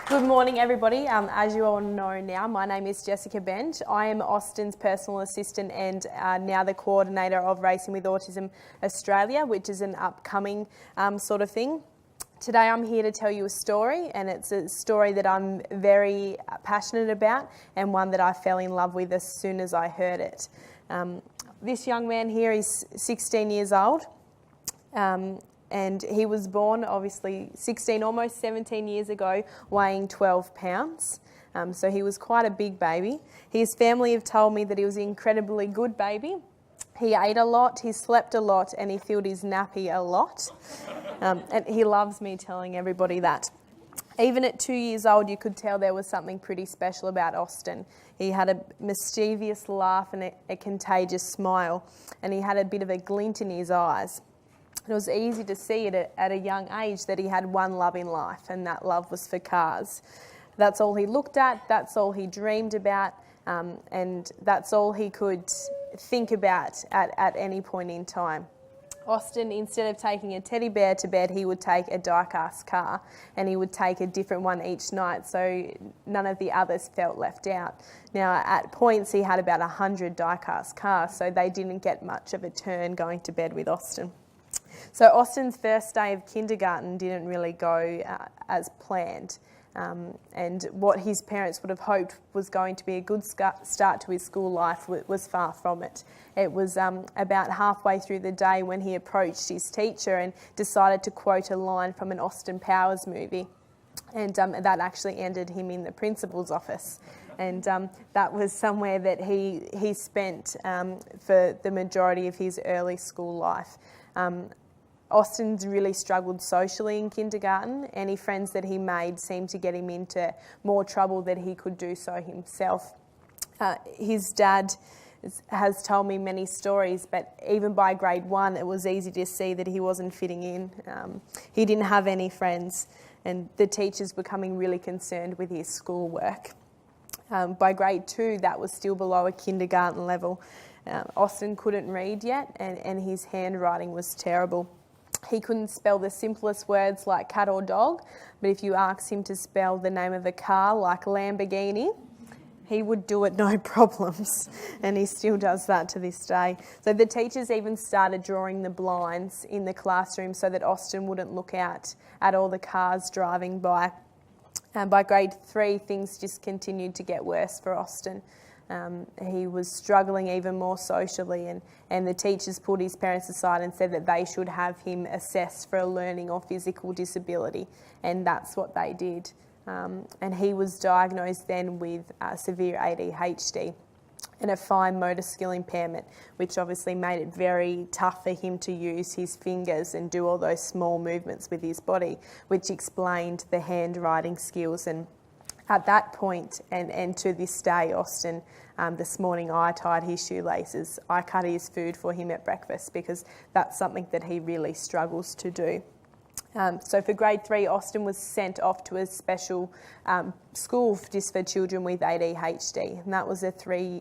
Good morning, everybody. As you all know now, my name is Jessica Bench. I am Austin's personal assistant and now the coordinator of Racing with Autism Australia, which is an upcoming sort of thing. Today I'm here to tell you a story, and it's a story that I'm very passionate about and one that I fell in love with as soon as I heard it. This young man here is 16 years old. And he was born, obviously, 16, almost 17 years ago, weighing 12 pounds. So he was quite a big baby. His family have told me that he was an incredibly good baby. He ate a lot, he slept a lot, and he filled his nappy a lot. And he loves me telling everybody that. Even at 2 years old, you could tell there was something pretty special about Austin. He had a mischievous laugh and a contagious smile, and he had a bit of a glint in his eyes. It was easy to see it at a young age that he had one love in life, and that love was for cars. That's all he looked at, that's all he dreamed about, and that's all he could think about at any point in time. Austin, instead of taking a teddy bear to bed, he would take a die-cast car, and he would take a different one each night, so none of the others felt left out. Now, at points, he had about 100 die-cast cars, so they didn't get much of a turn going to bed with Austin. So Austin's first day of kindergarten didn't really go as planned, and what his parents would have hoped was going to be a good start to his school life was far from it. It was about halfway through the day when he approached his teacher and decided to quote a line from an Austin Powers movie, and that actually ended him in the principal's office. And that was somewhere that he spent for the majority of his early school life. Austin's really struggled socially in kindergarten. Any friends that he made seemed to get him into more trouble than he could do so himself. His dad has told me many stories, but even by grade 1 it was easy to see that he wasn't fitting in. He didn't have any friends, and the teachers were becoming really concerned with his schoolwork. By grade 2 that was still below a kindergarten level. Austin couldn't read yet, and his handwriting was terrible. He couldn't spell the simplest words like cat or dog, but if you asked him to spell the name of a car like Lamborghini, he would do it no problems, and he still does that to this day. So the teachers even started drawing the blinds in the classroom so that Austin wouldn't look out at all the cars driving by. And by grade 3, things just continued to get worse for Austin. He was struggling even more socially, and the teachers pulled his parents aside and said that they should have him assessed for a learning or physical disability, and that's what they did. And he was diagnosed then with severe ADHD and a fine motor skill impairment, which obviously made it very tough for him to use his fingers and do all those small movements with his body, which explained the handwriting skills. And at that point, and to this day, Austin, this morning I tied his shoelaces. I cut his food for him at breakfast because that's something that he really struggles to do. So for grade 3, Austin was sent off to a special school just for children with ADHD, and that was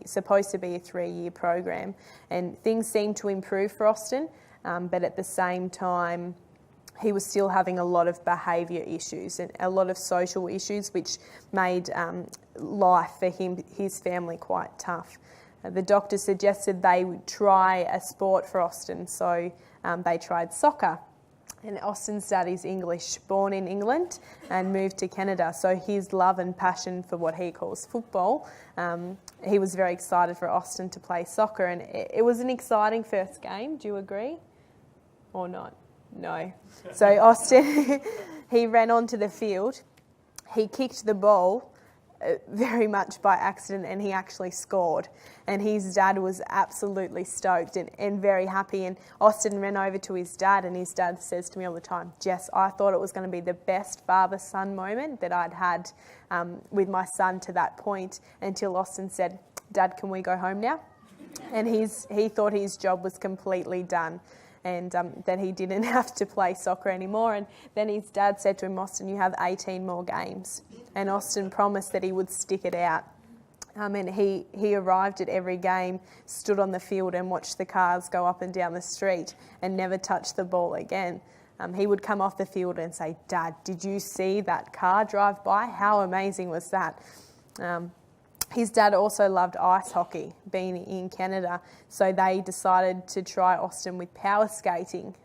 supposed to be a 3-year program. And things seemed to improve for Austin, but at the same time, he was still having a lot of behaviour issues and a lot of social issues, which made life for his family quite tough. The doctor suggested they would try a sport for Austin, so they tried soccer. And Austin's dad is English, born in England and moved to Canada, so his love and passion for what he calls football, he was very excited for Austin to play soccer, and it was an exciting first game. Do you agree? Or not? No. So Austin, he ran onto the field, he kicked the ball very much by accident, and he actually scored. And his dad was absolutely stoked and very happy. And Austin ran over to his dad, and his dad says to me all the time, "Jess, I thought it was going to be the best father-son moment that I'd had with my son to that point," until Austin said, "Dad, can we go home now?" And he thought his job was completely done, and that he didn't have to play soccer anymore. And then his dad said to him, "Austin, you have 18 more games." And Austin promised that he would stick it out. And he arrived at every game, stood on the field and watched the cars go up and down the street and never touched the ball again. He would come off the field and say, "Dad, did you see that car drive by? How amazing was that?" His dad also loved ice hockey, being in Canada, so they decided to try Austin with power skating.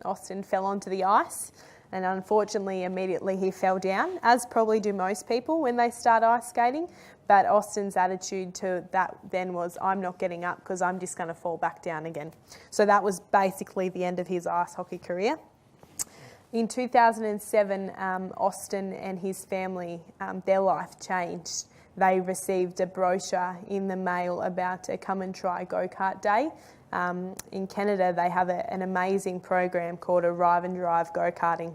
Austin fell onto the ice, and unfortunately immediately he fell down, as probably do most people when they start ice skating. But Austin's attitude to that then was, "I'm not getting up because I'm just going to fall back down again." So that was basically the end of his ice hockey career. In 2007, Austin and his family, their life changed. They received a brochure in the mail about a come and try go-kart day. In Canada, they have an amazing program called Arrive and Drive Go-Karting,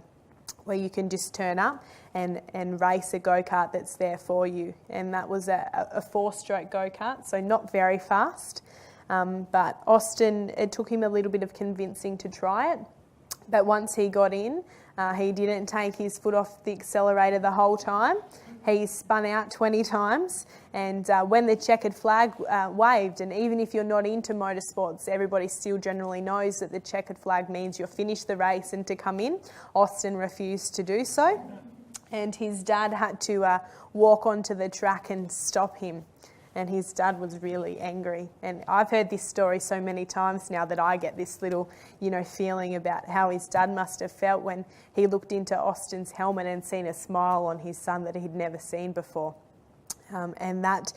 where you can just turn up and race a go-kart that's there for you. And that was a 4-stroke go-kart, so not very fast. But Austin, it took him a little bit of convincing to try it. But once he got in, he didn't take his foot off the accelerator the whole time. He spun out 20 times, and when the checkered flag waved, and even if you're not into motorsports, everybody still generally knows that the checkered flag means you're finished the race and to come in. Austin refused to do so, and his dad had to walk onto the track and stop him. And his dad was really angry. And I've heard this story so many times now that I get this little, feeling about how his dad must have felt when he looked into Austin's helmet and seen a smile on his son that he'd never seen before. And that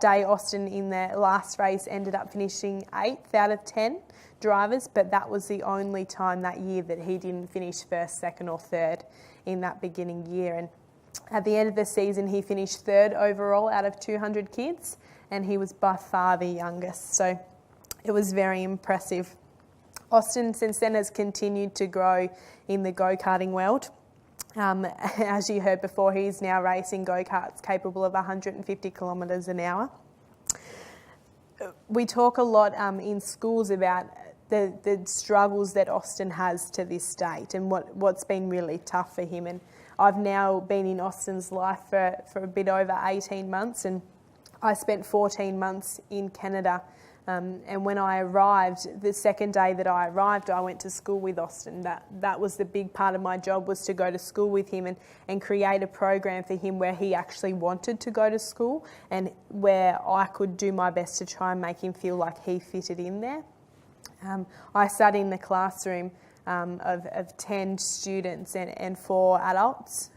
day, Austin in the last race ended up finishing 8th out of 10 drivers, but that was the only time that year that he didn't finish first, second or third in that beginning year. And at the end of the season, he finished 3rd overall out of 200 kids, and he was by far the youngest. So it was very impressive. Austin since then has continued to grow in the go-karting world. As you heard before, he's now racing go-karts capable of 150 kilometres an hour. We talk a lot in schools about the struggles that Austin has to this date and what's been really tough for him. And I've now been in Austin's life for a bit over 18 months, and I spent 14 months in Canada. And when I arrived, the second day that I arrived, I went to school with Austin. That was the big part of my job, was to go to school with him and create a program for him where he actually wanted to go to school and where I could do my best to try and make him feel like he fitted in there. I sat in the classroom of 10 students and 4 adults,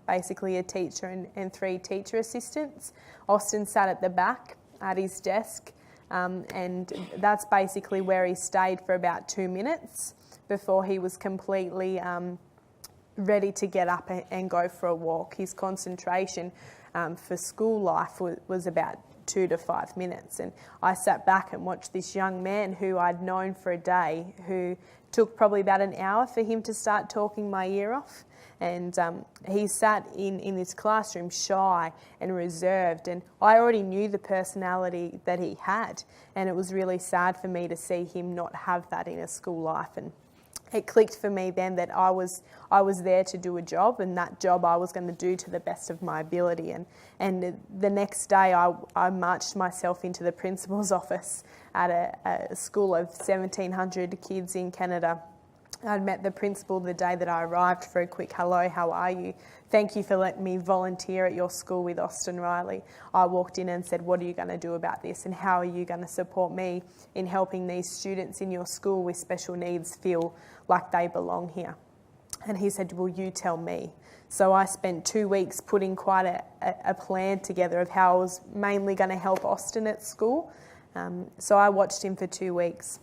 basically a teacher and 3 teacher assistants. Austin sat at the back at his desk, and that's basically where he stayed for about 2 minutes before he was completely ready to get up and go for a walk. His concentration for school life was about 2 to 5 minutes, and I sat back and watched this young man who I'd known for a day, who took probably about an hour for him to start talking my ear off. And he sat in this classroom shy and reserved, and I already knew the personality that he had, and it was really sad for me to see him not have that in a school life. And it clicked for me then that I was there to do a job, and that job I was going to do to the best of my ability. And the next day I marched myself into the principal's office at a school of 1,700 kids in Canada. I'd met the principal the day that I arrived for a quick hello, how are you? Thank you for letting me volunteer at your school with Austin Riley. I walked in and said, what are you going to do about this, and how are you going to support me in helping these students in your school with special needs feel like they belong here? And he said, well, you tell me. So I spent 2 weeks putting quite a plan together of how I was mainly going to help Austin at school. So I watched him for 2 weeks.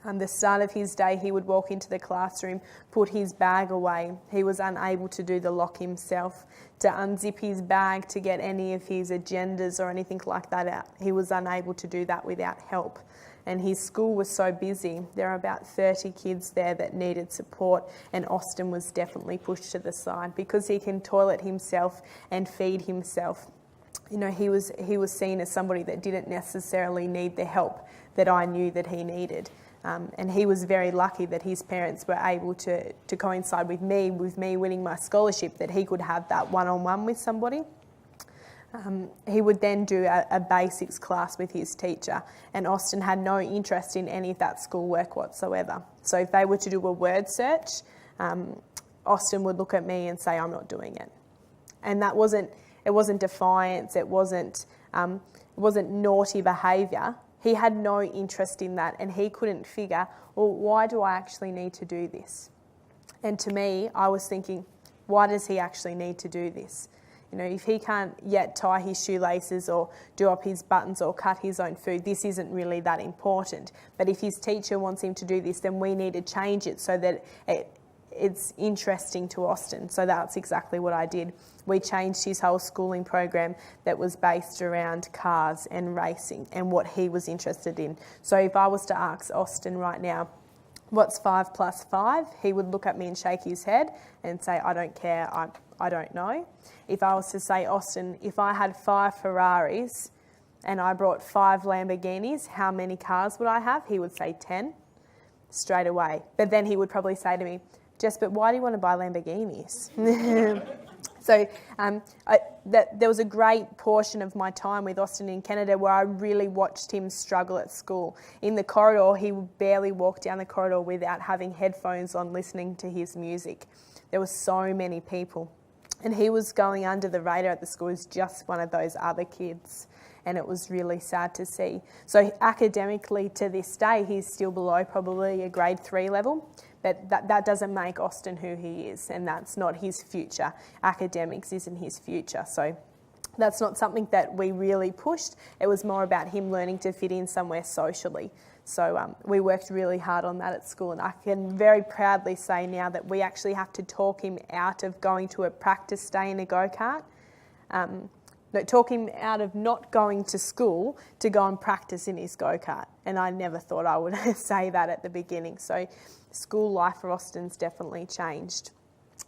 The start of his day, he would walk into the classroom, put his bag away. He was unable to do the lock himself, to unzip his bag to get any of his agendas or anything like that out. He was unable to do that without help. And his school was so busy. There are about 30 kids there that needed support, and Austin was definitely pushed to the side because he can toilet himself and feed himself. You know, he was seen as somebody that didn't necessarily need the help that I knew that he needed. And he was very lucky that his parents were able to coincide with me winning my scholarship, that he could have that one-on-one with somebody. He would then do a basics class with his teacher, and Austin had no interest in any of that schoolwork whatsoever. So if they were to do a word search, Austin would look at me and say, I'm not doing it. And it wasn't defiance, it wasn't naughty behaviour. He had no interest in that, and he couldn't figure, well, why do I actually need to do this? And to me, I was thinking, why does he actually need to do this? You know, if he can't yet tie his shoelaces or do up his buttons or cut his own food, this isn't really that important. But if his teacher wants him to do this, then we need to change it so that it's interesting to Austin. So that's exactly what I did. We changed his whole schooling program that was based around cars and racing and what he was interested in. So if I was to ask Austin right now, what's 5 plus 5? He would look at me and shake his head and say, I don't care, I don't know. If I was to say, Austin, if I had 5 Ferraris and I brought 5 Lamborghinis, how many cars would I have? He would say 10 straight away. But then he would probably say to me, Jess, but why do you want to buy Lamborghinis? So there was a great portion of my time with Austin in Canada where I really watched him struggle at school. In the corridor, he would barely walk down the corridor without having headphones on, listening to his music. There were so many people. And he was going under the radar at the school as just one of those other kids. And it was really sad to see. So academically, to this day, he's still below probably a grade 3 level. But that doesn't make Austin who he is, and that's not his future. Academics isn't his future. So that's not something that we really pushed. It was more about him learning to fit in somewhere socially. So we worked really hard on that at school, and I can very proudly say now that we actually have to talk him out of going to a practice day in a go-kart. Talk him out of not going to school to go and practice in his go-kart. And I never thought I would say that at the beginning. So school life for Austin's definitely changed.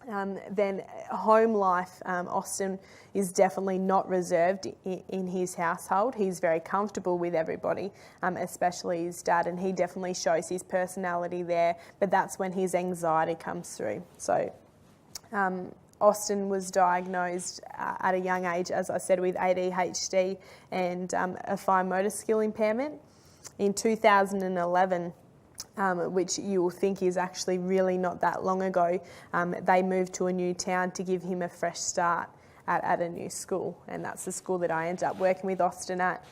Then home life, Austin is definitely not reserved in his household. He's very comfortable with everybody, especially his dad, and he definitely shows his personality there, but that's when his anxiety comes through. So Austin was diagnosed at a young age, as I said, with ADHD and a fine motor skill impairment. In 2011, which you will think is actually really not that long ago, they moved to a new town to give him a fresh start at a new school, and that's the school that I ended up working with Austin at.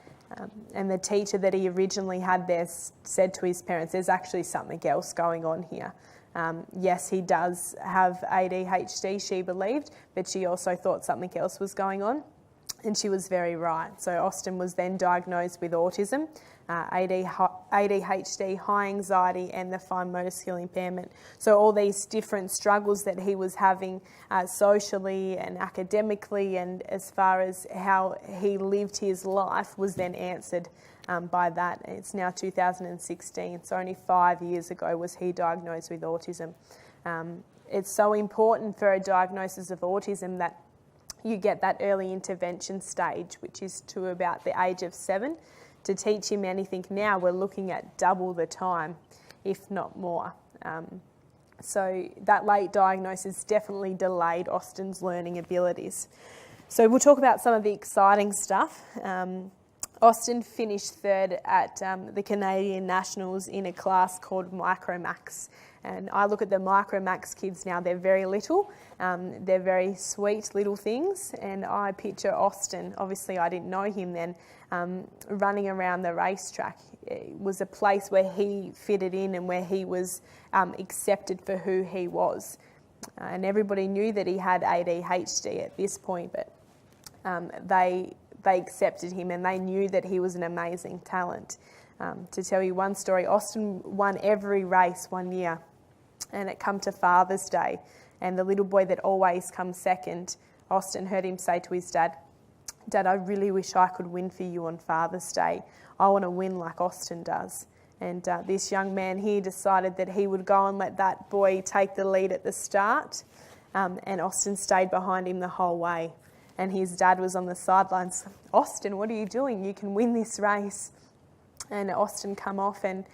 And the teacher that he originally had there said to his parents, there's actually something else going on here. Yes, he does have ADHD, she believed, but she also thought something else was going on, and she was very right. So Austin was then diagnosed with autism, ADHD, high anxiety, and the fine motor skill impairment. So all these different struggles that he was having socially and academically, and as far as how he lived his life, was then answered by that. It's now 2016, so only 5 years ago was he diagnosed with autism. It's so important for a diagnosis of autism that you get that early intervention stage, which is to about the age of 7. To teach him anything now, we're looking at double the time, if not more. So that late diagnosis definitely delayed Austin's learning abilities. So we'll talk about some of the exciting stuff. Austin finished 3rd at the Canadian Nationals in a class called Micromax. And I look at the Micromax kids now, they're very little, they're very sweet little things, and I picture Austin, obviously I didn't know him then, running around the racetrack. It was a place where he fitted in and where he was accepted for who he was. And everybody knew that he had ADHD at this point, but they accepted him and they knew that he was an amazing talent. To tell you one story, Austin won every race one year, and it come to Father's Day, and the little boy that always comes second, Austin heard him say to his dad, "Dad, I really wish I could win for you on Father's Day. I want to win like Austin does." And this young man here decided that he would go and let that boy take the lead at the start, and Austin stayed behind him the whole way. And his dad was on the sidelines. "Austin, what are you doing? You can win this race." And Austin come off and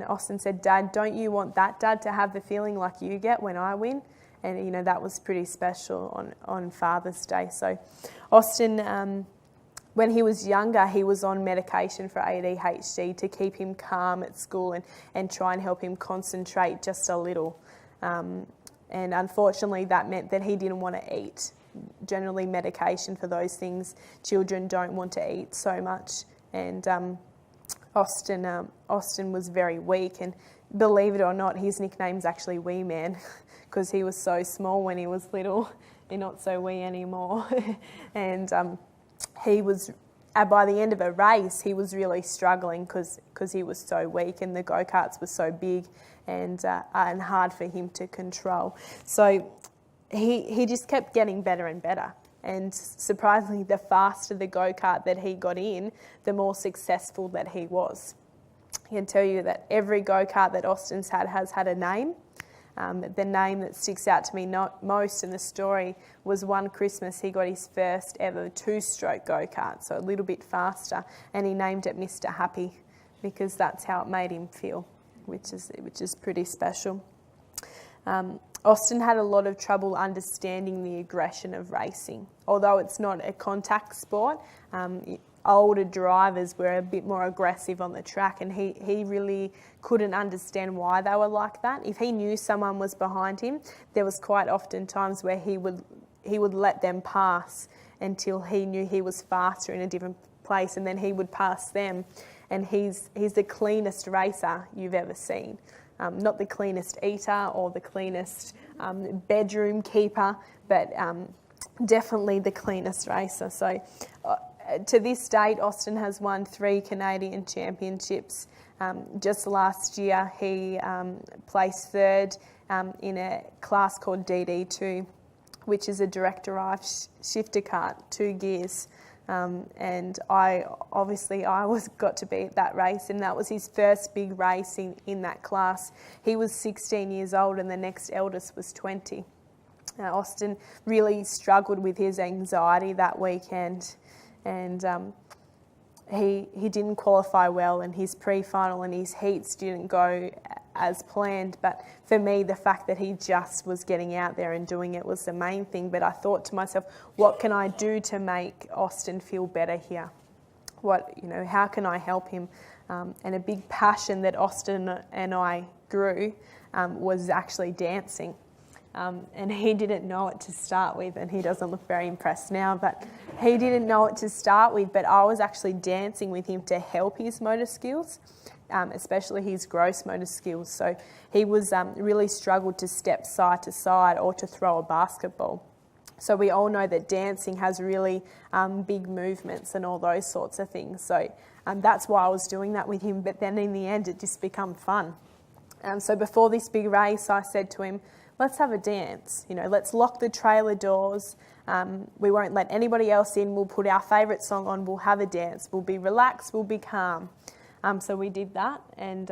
Austin said, "Dad, don't you want that dad to have the feeling like you get when I win?" And, you know, that was pretty special on Father's Day. So Austin, when he was younger, he was on medication for ADHD to keep him calm at school and try and help him concentrate just a little. And unfortunately that meant that he didn't want to eat. Generally medication for those things, children don't want to eat so much. And Austin was very weak, and believe it or not, his nickname's actually Wee Man because he was so small when he was little. He's not so wee anymore. And he was, by the end of a race, he was really struggling because he was so weak, and the go-karts were so big and hard for him to control. So he just kept getting better and better. And surprisingly, the faster the go-kart that he got in, the more successful that he was. I can tell you that every go-kart that Austin's had has had a name. The name that sticks out to me most in the story was one Christmas he got his first ever two-stroke go-kart, so a little bit faster, and he named it Mr. Happy because that's how it made him feel, which is pretty special. Austin had a lot of trouble understanding the aggression of racing. Although it's not a contact sport, older drivers were a bit more aggressive on the track, and he really couldn't understand why they were like that. If he knew someone was behind him, there was quite often times where he would let them pass until he knew he was faster in a different place, and then he would pass them. And he's the cleanest racer you've ever seen. Not the cleanest eater or the cleanest bedroom keeper, but definitely the cleanest racer. So to this date, Austin has won 3 Canadian championships. Just last year, he placed 3rd in a class called DD2, which is a direct-drive shifter kart, 2 gears. And I got to be at that race, and that was his first big race in that class. He was 16 years old, and the next eldest was 20. Austin really struggled with his anxiety that weekend, and he didn't qualify well, and his pre-final and his heats didn't go as planned. But for me, the fact that he just was getting out there and doing it was the main thing. But I thought to myself, what can I do to make Austin feel better here? How can I help him? And a big passion that Austin and I grew was actually dancing. And he didn't know it to start with, and he doesn't look very impressed now, but he didn't know it to start with, but I was actually dancing with him to help his motor skills, especially his gross motor skills. So he was really struggled to step side to side or to throw a basketball. So we all know that dancing has really big movements and all those sorts of things. So that's why I was doing that with him, but then in the end it just became fun. So before this big race, I said to him, let's have a dance, let's lock the trailer doors. We won't let anybody else in. We'll put our favourite song on. We'll have a dance. We'll be relaxed. We'll be calm. So we did that, and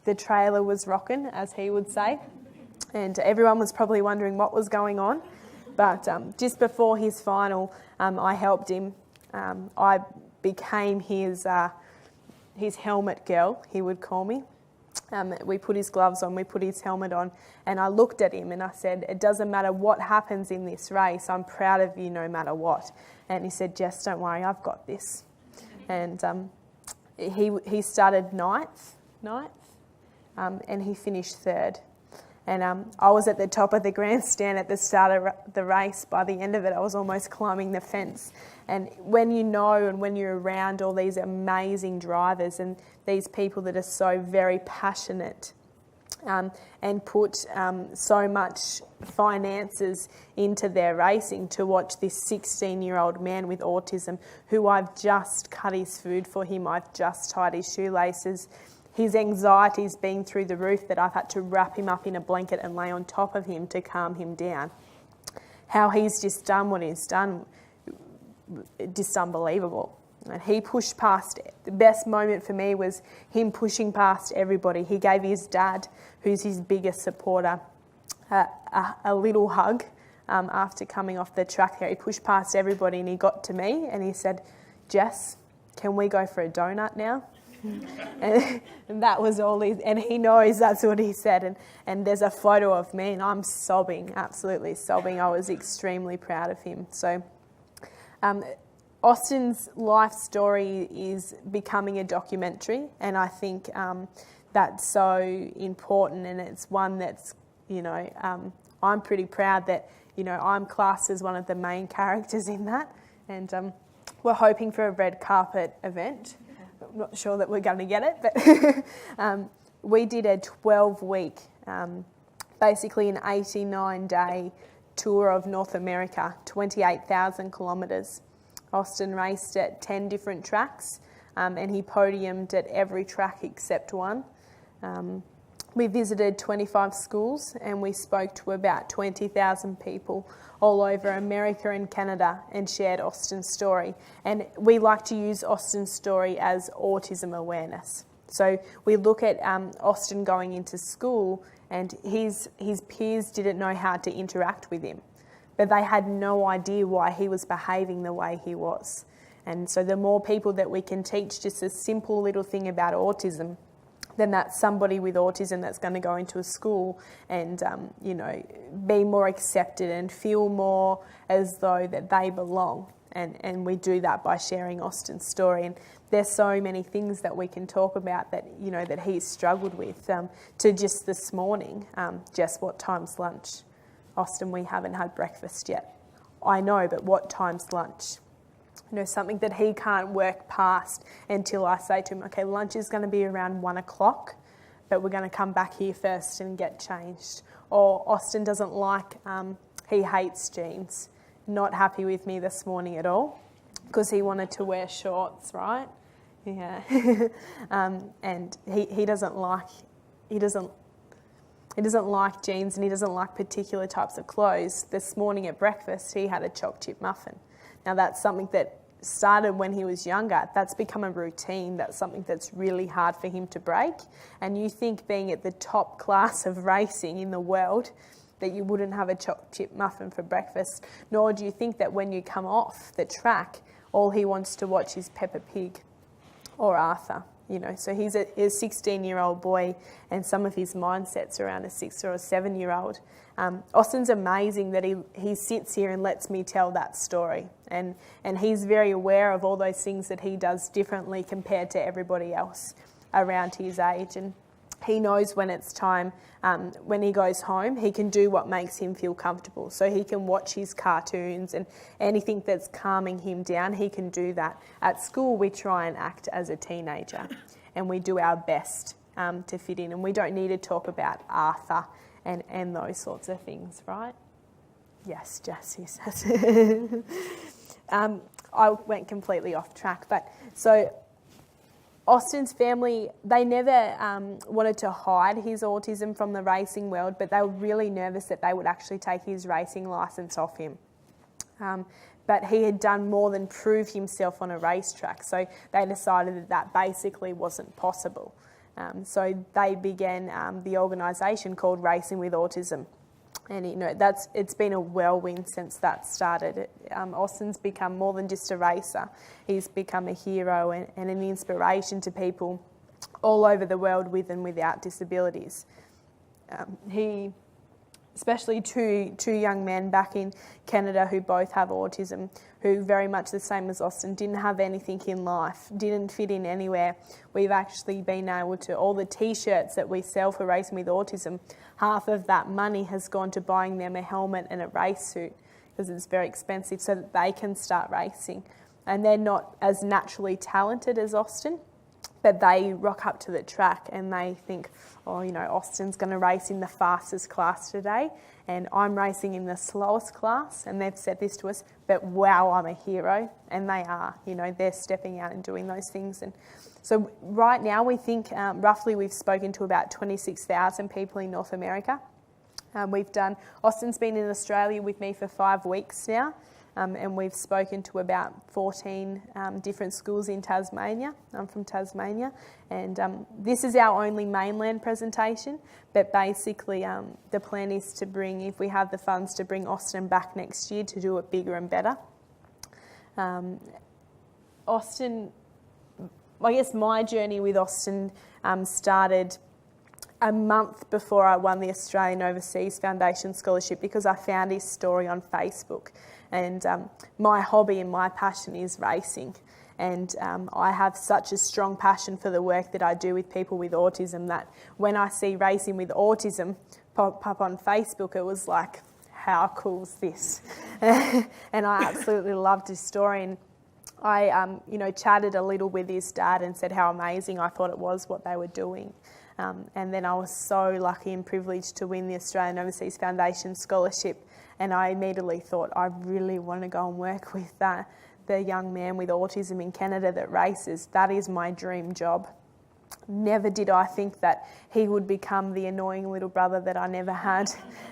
the trailer was rocking, as he would say. And everyone was probably wondering what was going on. But just before his final, I helped him. I became his helmet girl, he would call me. We put his gloves on, we put his helmet on, and I looked at him and I said, it doesn't matter what happens in this race, I'm proud of you no matter what. And he said, Jess, don't worry, I've got this. And he started ninth, and he finished 3rd. And I was at the top of the grandstand at the start of the race. By the end of it, I was almost climbing the fence. And when you know and when you're around all these amazing drivers and these people that are so very passionate and put so much finances into their racing, to watch this 16-year-old man with autism, who I've just cut his food for him, I've just tied his shoelaces, his anxiety's been through the roof that I've had to wrap him up in a blanket and lay on top of him to calm him down. How he's just done what he's done, just unbelievable. And he pushed past, the best moment for me was him pushing past everybody. He gave his dad, who's his biggest supporter, a little hug after coming off the track there. He pushed past everybody and he got to me and he said, Jess, can we go for a donut now? And that was all and he knows that's what he said. And there's a photo of me and I'm sobbing, absolutely sobbing. I was extremely proud of him. So Austin's life story is becoming a documentary, and I think that's so important, and it's one that's, I'm pretty proud that, I'm classed as one of the main characters in that. And we're hoping for a red carpet event. I'm not sure that we're going to get it, but we did a 12-week, basically an 89-day tour of North America, 28,000 kilometres. Austin raced at 10 different tracks, and he podiumed at every track except one. We visited 25 schools and we spoke to about 20,000 people all over America and Canada and shared Austin's story. And we like to use Austin's story as autism awareness. So we look at Austin going into school, and his peers didn't know how to interact with him, but they had no idea why he was behaving the way he was. And so the more people that we can teach just a simple little thing about autism, then that's somebody with autism that's going to go into a school and, be more accepted and feel more as though that they belong. And we do that by sharing Austin's story. And there's so many things that we can talk about that, that he's struggled with. To just this morning, Jess, what time's lunch? Austin, we haven't had breakfast yet. I know, but what time's lunch? Something that he can't work past until I say to him, okay, lunch is going to be around 1 o'clock, but we're going to come back here first and get changed. Or Austin doesn't like, he hates jeans. Not happy with me this morning at all because he wanted to wear shorts, right? Yeah. And he doesn't like jeans, and he doesn't like particular types of clothes. This morning at breakfast, he had a choc chip muffin. Now that's something that started when he was younger. That's become a routine. That's something that's really hard for him to break. And you think, being at the top class of racing in the world, that you wouldn't have a choc chip muffin for breakfast, nor do you think that when you come off the track, all he wants to watch is Peppa Pig or Arthur. So he's a 16-year-old boy, and some of his mindset's around a 6 or a 7-year-old. Austin's amazing that he sits here and lets me tell that story, and he's very aware of all those things that he does differently compared to everybody else around his age. And he knows when it's time, when he goes home, he can do what makes him feel comfortable. So he can watch his cartoons and anything that's calming him down, he can do that. At school, we try and act as a teenager, and we do our best to fit in. And we don't need to talk about Arthur and those sorts of things, right? Yes, Jess, he says. I went completely off track, but so Austin's family, they never wanted to hide his autism from the racing world, but they were really nervous that they would actually take his racing licence off him. But he had done more than prove himself on a racetrack, so they decided that that basically wasn't possible. So they began the organisation called Racing with Autism. And it's been a whirlwind since that started. Austin's become more than just a racer. He's become a hero and an inspiration to people all over the world with and without disabilities. Especially two young men back in Canada who both have autism, who very much the same as Austin, didn't have anything in life, didn't fit in anywhere. We've actually been able to, all the t-shirts that we sell for Racing with Autism, half of that money has gone to buying them a helmet and a race suit, because it's very expensive, so that they can start racing. And they're not as naturally talented as Austin, but they rock up to the track and they think, Austin's going to race in the fastest class today and I'm racing in the slowest class, and they've said this to us, but wow, I'm a hero. And they are, they're stepping out and doing those things. And so right now we think roughly we've spoken to about 26,000 people in North America. Austin's been in Australia with me for 5 weeks now. And we've spoken to about 14 different schools in Tasmania. I'm from Tasmania, and this is our only mainland presentation, but basically the plan is to bring, if we have the funds, to bring Austin back next year to do it bigger and better. Austin, I guess my journey with Austin started a month before I won the Australian Overseas Foundation Scholarship, because I found his story on Facebook. And my hobby and my passion is racing. And I have such a strong passion for the work that I do with people with autism that when I see Racing with Autism pop up on Facebook, it was like, how cool's this? And I absolutely loved his story. And I, chatted a little with his dad and said how amazing I thought it was what they were doing. And then I was so lucky and privileged to win the Australian Overseas Foundation Scholarship. And I immediately thought, I really want to go and work with the young man with autism in Canada that races. That is my dream job. Never did I think that he would become the annoying little brother that I never had,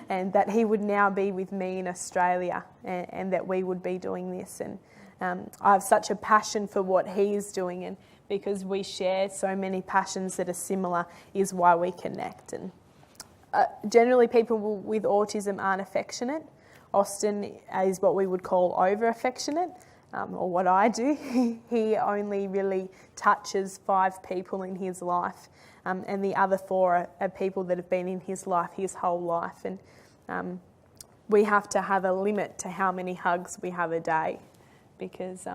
and that he would now be with me in Australia, and that we would be doing this. And I have such a passion for what he is doing, and because we share so many passions that are similar is why we connect. And generally people with autism aren't affectionate. Austin is what we would call over-affectionate. Or what I do. He only really touches 5 people in his life, and the other 4 are people that have been in his life his whole life. And we have to have a limit to how many hugs we have a day, because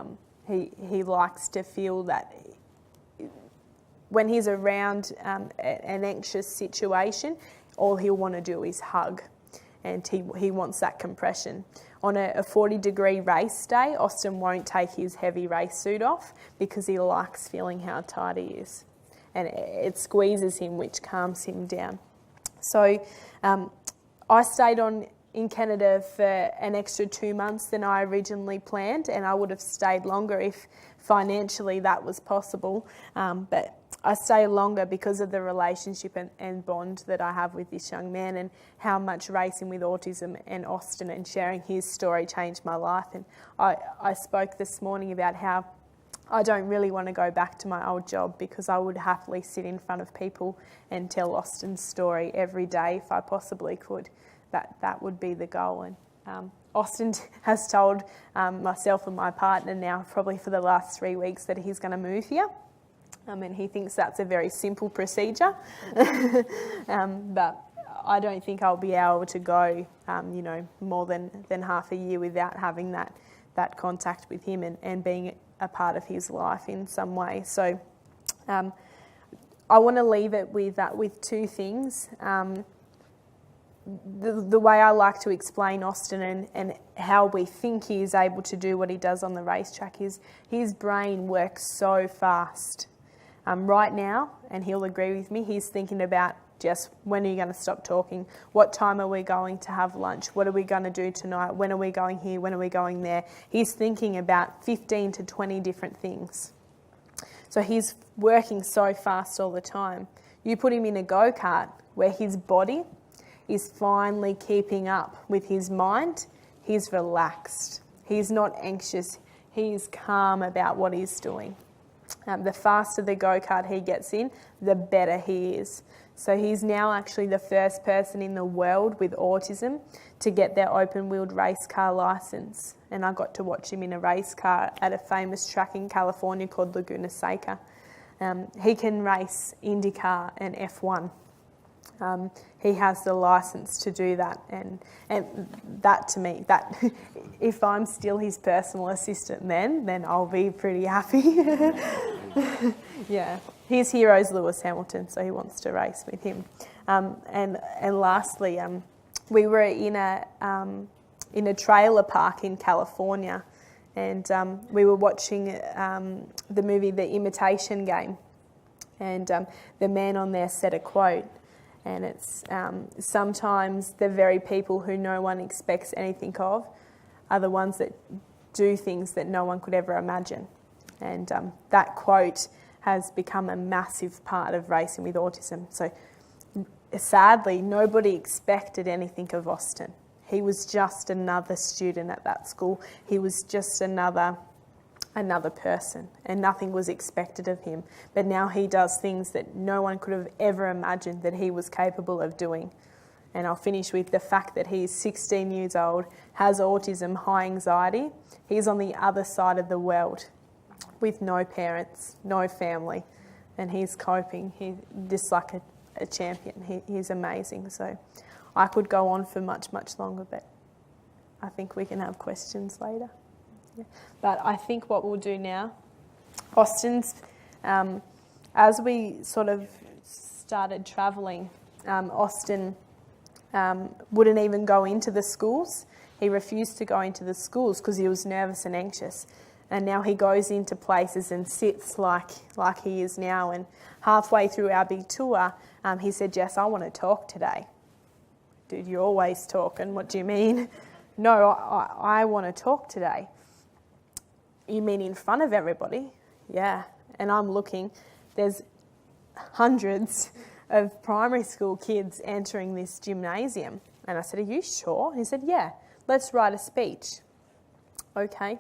he likes to feel that when he's around an anxious situation, all he'll want to do is hug, and he wants that compression. On a 40-degree race day, Austin won't take his heavy race suit off because he likes feeling how tight he is. And it squeezes him, which calms him down. So I stayed in Canada for an extra 2 months than I originally planned, and I would have stayed longer if financially that was possible. But I stay longer because of the relationship and bond that I have with this young man, and how much racing with autism and Austin and sharing his story changed my life. And I spoke this morning about how I don't really want to go back to my old job, because I would happily sit in front of people and tell Austin's story every day if I possibly could. That would be the goal. And Austin has told myself and my partner now probably for the last 3 weeks that he's going to move here. And he thinks that's a very simple procedure. But I don't think I'll be able to go, more than half a year without having that contact with him and being a part of his life in some way. So I want to leave it with 2 things. The way I like to explain Austin and how we think he is able to do what he does on the racetrack is his brain works so fast. Right now, and he'll agree with me, he's thinking about, Jess, when are you going to stop talking? What time are we going to have lunch? What are we going to do tonight? When are we going here? When are we going there? He's thinking about 15 to 20 different things. So he's working so fast all the time. You put him in a go-kart where his body is finally keeping up with his mind, he's relaxed. He's not anxious. He's calm about what he's doing. The faster the go-kart he gets in, the better he is. So he's now actually the first person in the world with autism to get their open-wheeled race car licence. And I got to watch him in a race car at a famous track in California called Laguna Seca. He can race IndyCar and F1. He has the licence to do that, and that to me, that if I'm still his personal assistant then I'll be pretty happy. Yeah, his hero's Lewis Hamilton, so he wants to race with him. And lastly, we were in a trailer park in California, and we were watching the movie The Imitation Game, and the man on there said a quote. And it's sometimes the very people who no one expects anything of are the ones that do things that no one could ever imagine. And that quote has become a massive part of racing with autism. So sadly, nobody expected anything of Austin. He was just another student at that school. He was just another person, and nothing was expected of him. But now he does things that no one could have ever imagined that he was capable of doing. And I'll finish with the fact that he's 16 years old, has autism, high anxiety. He's on the other side of the world with no parents, no family, and he's coping. He's just like a champion. He's amazing. So I could go on for much, much longer, but I think we can have questions later. But I think what we'll do now, Austin's, as we sort of started travelling, Austin wouldn't even go into the schools. He refused to go into the schools because he was nervous and anxious. And now he goes into places and sits like he is now. And halfway through our big tour, he said, "Jess, I want to talk today." "Dude, you're always talking. What do you mean?" "No, I want to talk today." "You mean in front of everybody?" "Yeah." And I'm looking, there's hundreds of primary school kids entering this gymnasium. And I said, "Are you sure?" He said, "Yeah, let's write a speech." Okay.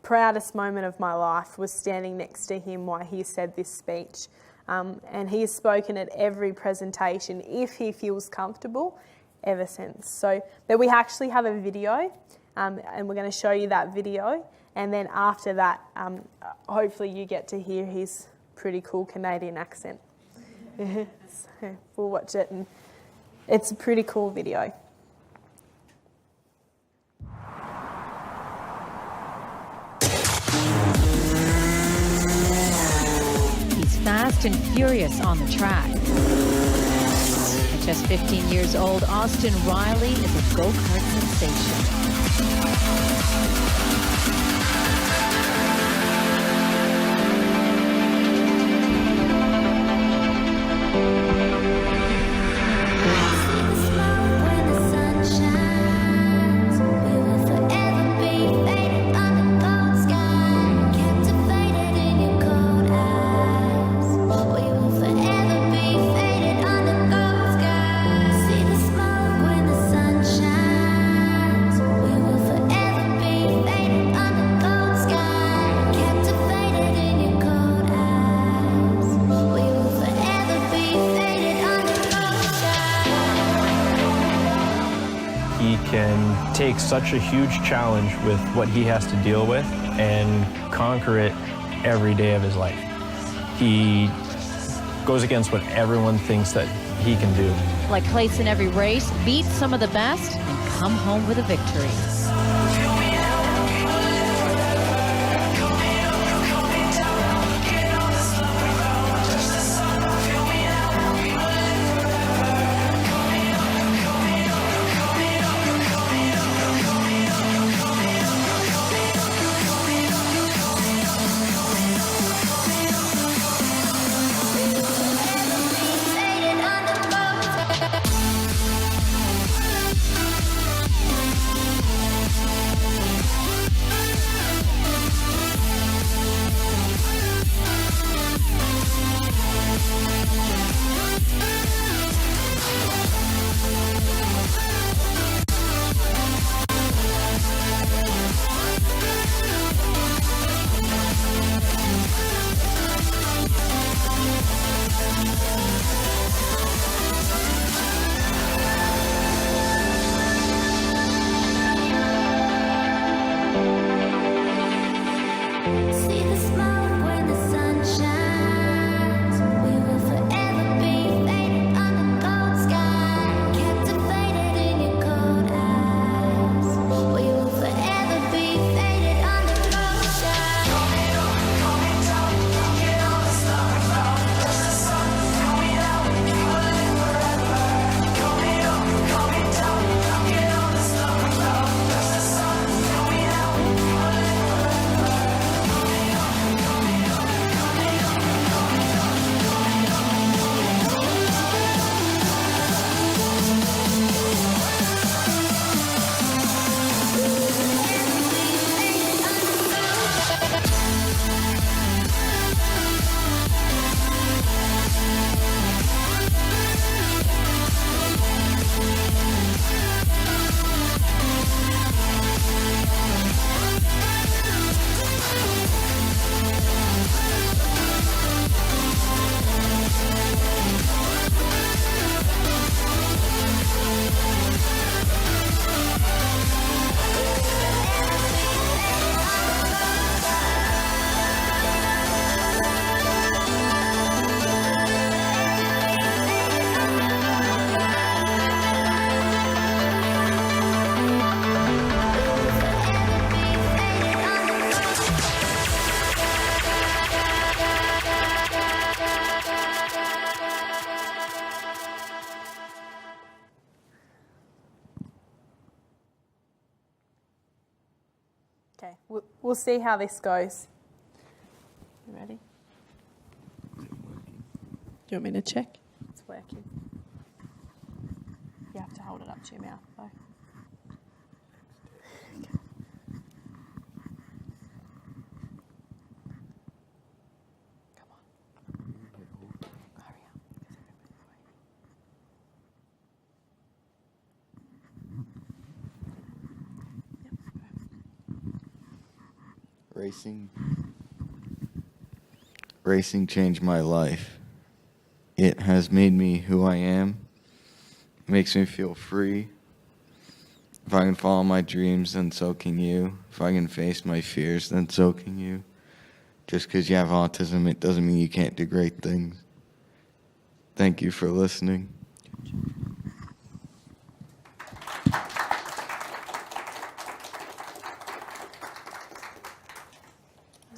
Proudest moment of my life was standing next to him while he said this speech. And he has spoken at every presentation, if he feels comfortable, ever since. So, but we actually have a video, and we're going to show you that video. And then after that, hopefully you get to hear his pretty cool Canadian accent. So we'll watch it, and it's a pretty cool video. He's fast and furious on the track. At just 15 years old, Austin Riley is a go-kart sensation. Can take such a huge challenge with what he has to deal with and conquer it every day of his life. He goes against what everyone thinks that he can do. Like place in every race, beat some of the best, and come home with a victory. Okay, we'll see how this goes. You ready? Do you want me to check? It's working. You have to hold it up to your mouth though. Come on. Hurry up. Racing changed my life. It has made me who I am. It makes me feel free. If I can follow my dreams, then so can you. If I can face my fears, then so can you. Just because you have autism, it doesn't mean you can't do great things. Thank you for listening.